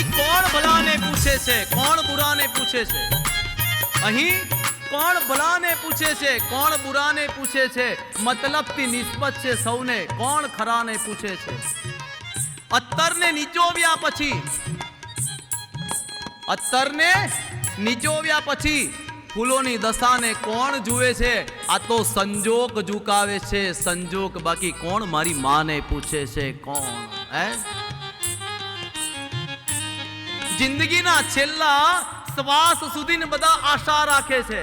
અહીં કોણ ભલાને પૂછે છે, કોણ બુરાને પૂછે છે? અહીં કોણ ભલાને પૂછે છે, કોણ બુરાને પૂછે છે? મતલબથી નિસ્બત છે સૌને, કોણ ખરાને પૂછે છે? અત્તરને નીચોવ્યા પછી, અત્તરને નીચોવ્યા પછી ફૂલોની દશાને કોણ જુએ છે? આ તો સંજોગ ઝુકાવે છે, સંજોગ. બાકી કોણ મારી માને પૂછે છે? કોણ? હે? જિંદગીના છેલ્લા શ્વાસ સુધી બધા આશા રાખે છે.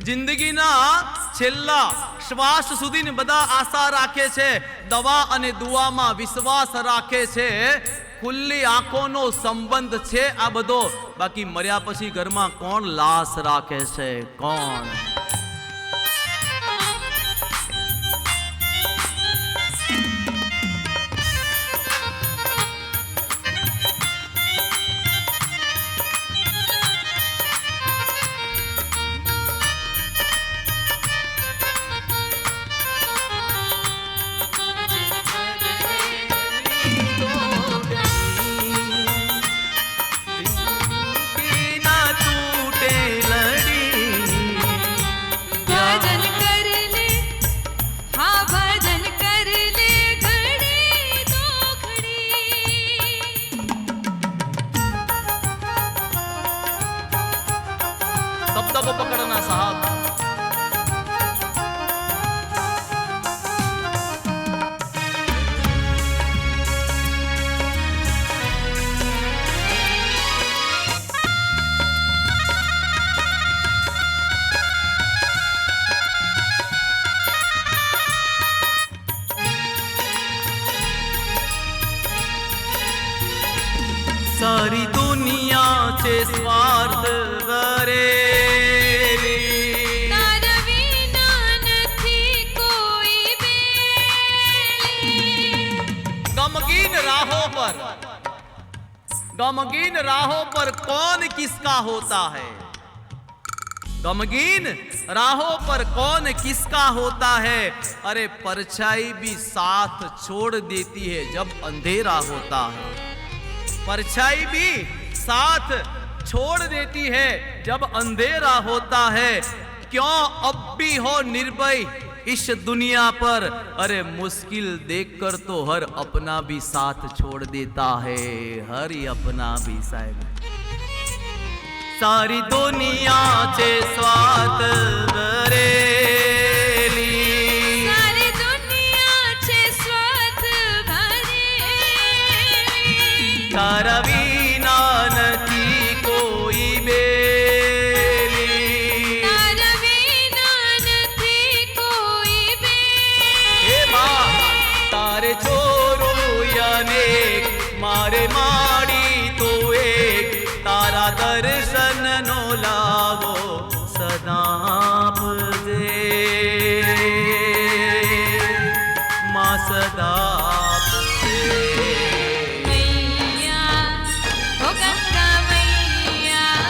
જિંદગીના છેલ્લા શ્વાસ સુધી બધા આશા રાખે છે. દવા અને દુઆમાં વિશ્વાસ રાખે છે. ખુલ્લી આંખોનો સંબંધ છે આ બધો. બાકી મર્યા પછી ઘરમાં કોણ લાશ રાખે છે? કોણ? शब्द को पकड़ना साहब. सारी दुनिया छे स्वार्थ भरेली, तारा विना નથી કોઈ બેલી. गमगीन राहों पर कौन किसका होता है? गमगीन राहों पर कौन किसका होता है? अरे परछाई भी साथ छोड़ देती है जब अंधेरा होता है. परछाई भी साथ छोड़ देती है जब अंधेरा होता है. क्यों अब भी हो निर्भय इस दुनिया पर? अरे मुश्किल देखकर तो हर अपना भी साथ छोड़ देता है. हर अपना भी साथ. सारी दुनिया छे स्वार्थ भरेली, सारी दुनिया છે સ્વાર્થ ભરેલી. तारा विना નથી કોઈ બેલી, તારા વિના નથી કોઈ બેલી. હે માં તારે છોરો અનેક, મારે માડી તો એક. તારા દર્શન નો લાવો સદા આપજે માં, સદા આપજે. મૈયા ઓ ગંગા મૈયા,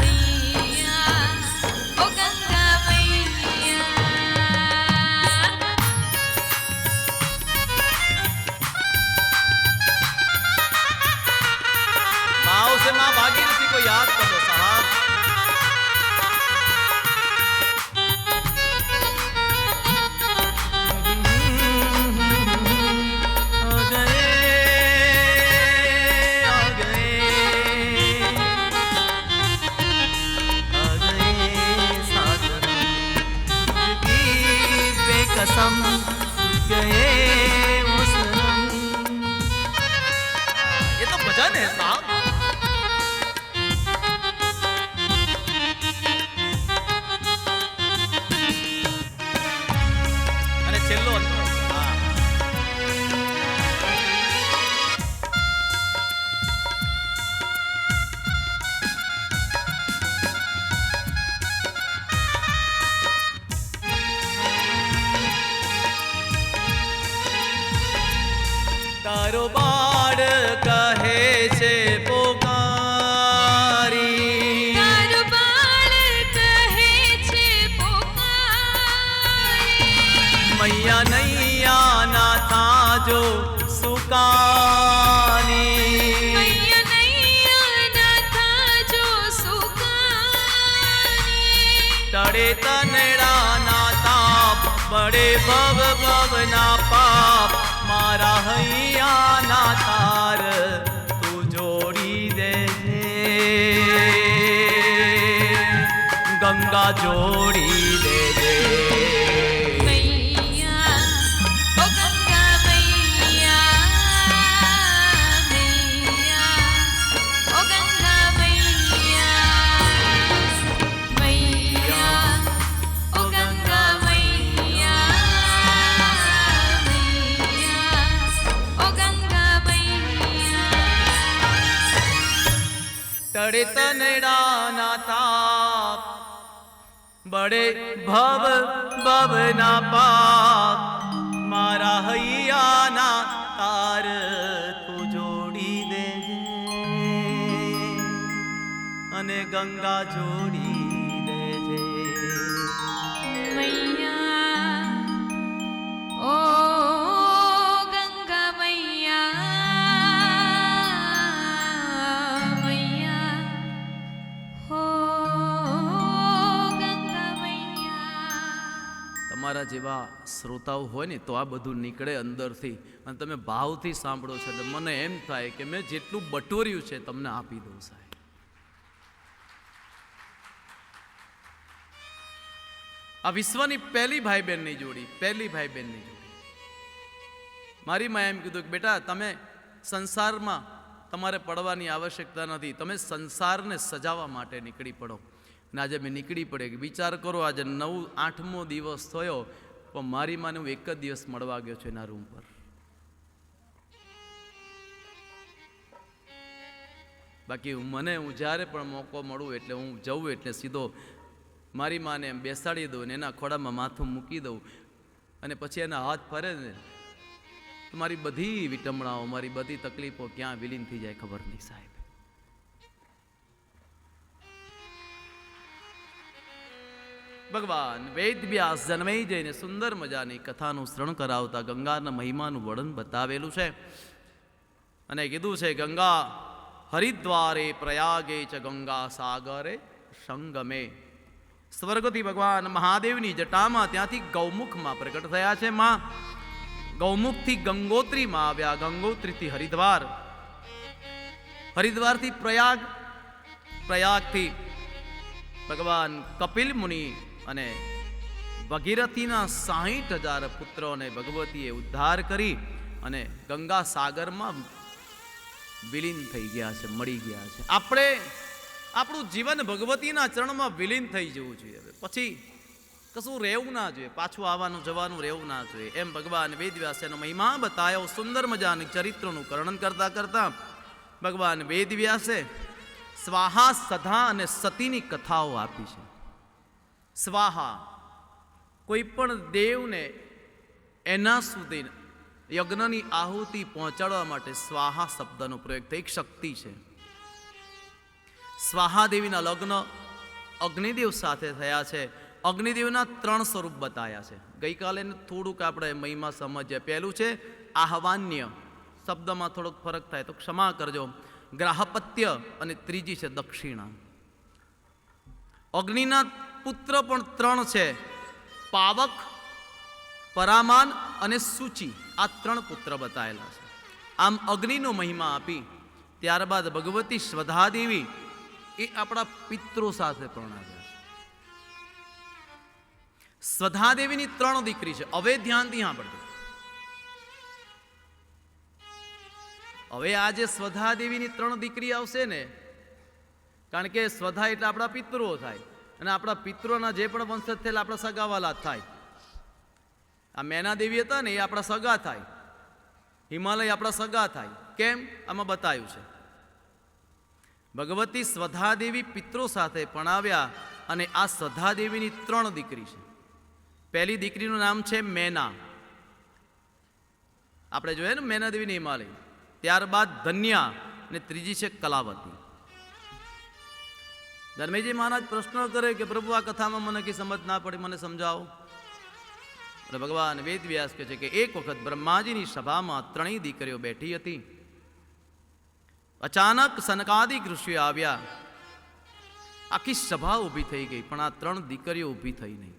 મૈયા ઓ ગંગા મૈયા. माओ से माँ भागीरथी को याद कर लो साहब. आ गए साजन जिंदगी बेकसम गए वो सनम. ये तो भजन है साहब. અને છેલ્લો અંતરો. હા. તારો બાળ કહે છે બડે ભવ ભવના પાપ મારા હૈયાના તાર તું જોડી દેજે, ગંગા જોડી દેજે. મૈયા ઓ ગંગા મૈયા, મૈયા ઓ ગંગા મૈયા, મૈયા ઓ ગંગા મૈયા, મૈયા ઓ ગંગા મૈયા. ટળે તનડાના તાપ બડે ભવ ભવના પાપ મારા હૈયાના તાર તું જોડી દેજે, અને ગંગા જોડી દેજે. મૈયા ઓ ગંગા મૈયા, મૈયા હો ગંગા મૈયા. તમારા જેવા શ્રોતાઓ હોય ને તો આ બધું નીકળે અંદરથી, અને તમે ભાવથી સાંભળો છો એટલે મને એમ થાય કે મેં જેટલું બટોર્યું છે તમને આપી દઉં સાહેબ. આ વિશ્વની પહેલી ભાઈ બહેનની જોડી, પહેલી ભાઈ બહેનની જોડી. મારી માએ એમ કીધું કે બેટા તમે સંસારમાં તમારે પડવાની આવશ્યકતા નથી, તમે સંસારને સજાવવા માટે નીકળી પડો. અને આજે મેં નીકળી પડે. વિચાર કરો, આજે 8મો દિવસ થયો પણ મારી માને હું એક જ દિવસ મળવા ગયો છું એના રૂમ પર. બાકી હું જ્યારે પણ મોકો મળું એટલે હું જઉં એટલે સીધો મારી માને એમ બેસાડી દઉં ને એના ખોડામાં માથું મૂકી દઉં, અને પછી એના હાથ ફરે ને તો મારી બધી વિટમણાઓ, મારી બધી તકલીફો ક્યાં વિલીન થઈ જાય ખબર નહીં સાહેબ. ભગવાન વેદ વ્યાસ જન્મઈ જઈને સુંદર મજાની કથાનું શ્રવણ કરાવતા ગંગાના મહિમાનું વર્ણન બતાવેલું છે. અને કીધું છે ગંગા હરિદ્વારે પ્રયાગે ચ ગંગા સાગરે સંગમે. સ્વર્ગથી ભગવાન મહાદેવની જટામાં ત્યાંથી ગૌમુખમાં પ્રગટ થયા છે. માં ગૌમુખથી ગંગોત્રીમાં આવ્યા, ગંગોત્રીથી હરિદ્વાર, હરિદ્વારથી પ્રયાગ, પ્રયાગથી ભગવાન કપિલ મુનિ અને ભગીરથીના 60,000 પુત્રોને ભગવતીએ ઉદ્ધાર કરી અને ગંગા સાગરમાં વિલીન થઈ ગયા છે, મળી ગયા છે. આપણે આપણું જીવન ભગવતીના ચરણમાં વિલીન થઈ જવું જોઈએ. પછી કશું રહેવું ના જોઈએ, પાછું આવવાનું જવાનું રહેવું ના જોઈએ. એમ ભગવાન વેદવ્યાસનો મહિમા બતાવ્યો. સુંદર મજાની ચરિત્રનું વર્ણન કરતા કરતા ભગવાન વેદવ્યાસે સ્વાહા, સધા અને સતીની કથાઓ આપી છે. સ્વાહા, કોઈ પણ દેવને એના સુધી યજ્ઞની આહુતિ પહોંચાડવા માટે સ્વાહા શબ્દનો પ્રયોગ થઈ. એક શક્તિ છે. સ્વાહા દેવીના લગ્ન અગ્નિદેવ સાથે થયા છે. અગ્નિદેવના 3 સ્વરૂપ બતાવ્યા છે. ગઈકાલે થોડુંક આપણે મહિમા સમજીએ. પહેલું છે આહવાન્ય, શબ્દમાં થોડોક ફરક થાય તો ક્ષમા કરજો. ગ્રાહપત્ય અને ત્રીજી છે દક્ષિણા. અગ્નિના પુત્ર પણ 3 છે. પાવક, પરામાન અને સૂચિ. આ 3 પુત્ર બતાવેલા છે. આમ અગ્નિનો મહિમા આપી ત્યારબાદ ભગવતી શ્વધાદેવી એ આપણા પિત્રો સાથે પરણાવ્યા છે. શ્વધાદેવીની 3 દીકરી છે. હવે ધ્યાનથી સાંભળજો. હવે આ જે શ્વધાદેવીની 3 દીકરી આવશે ને, કારણ કે શ્વધા એટલે આપણા પિતૃઓ થાય, અને આપણા પિતૃઓના જે પણ વંશજ થયેલા આપણા સગાવાલા થાય. આ મેના દેવી હતા ને એ આપણા સગા થાય, હિમાલય આપણા સગા થાય. કેમ? આમાં બતાવ્યું છે. ભગવતી શ્વધાદેવી પિત્રો સાથે પરણાવ્યા, અને આ શ્વધાદેવીની 3 દીકરી છે. પહેલી દીકરીનું નામ છે મેના, આપણે જોઈએ ને મેના દેવીની હિમાલય. ત્યારબાદ ધન્યા, અને ત્રીજી છે કલાવતી. ધર્મેજી મહારાજ પ્રશ્ન કરે કે પ્રભુ આ કથામાં મને કઈ સમજ ના પડી, મને સમજાવો. એટલે ભગવાન વેદવ્યાસ કહે છે કે એક વખત બ્રહ્માજીની સભામાં 3 દીકરીઓ બેઠી હતી. અચાનક સનકાદિક ઋષિઓ આવ્યા. આખી સભા ઊભી થઈ ગઈ, પણ આ 3 દીકરીઓ ઊભી થઈ નહીં.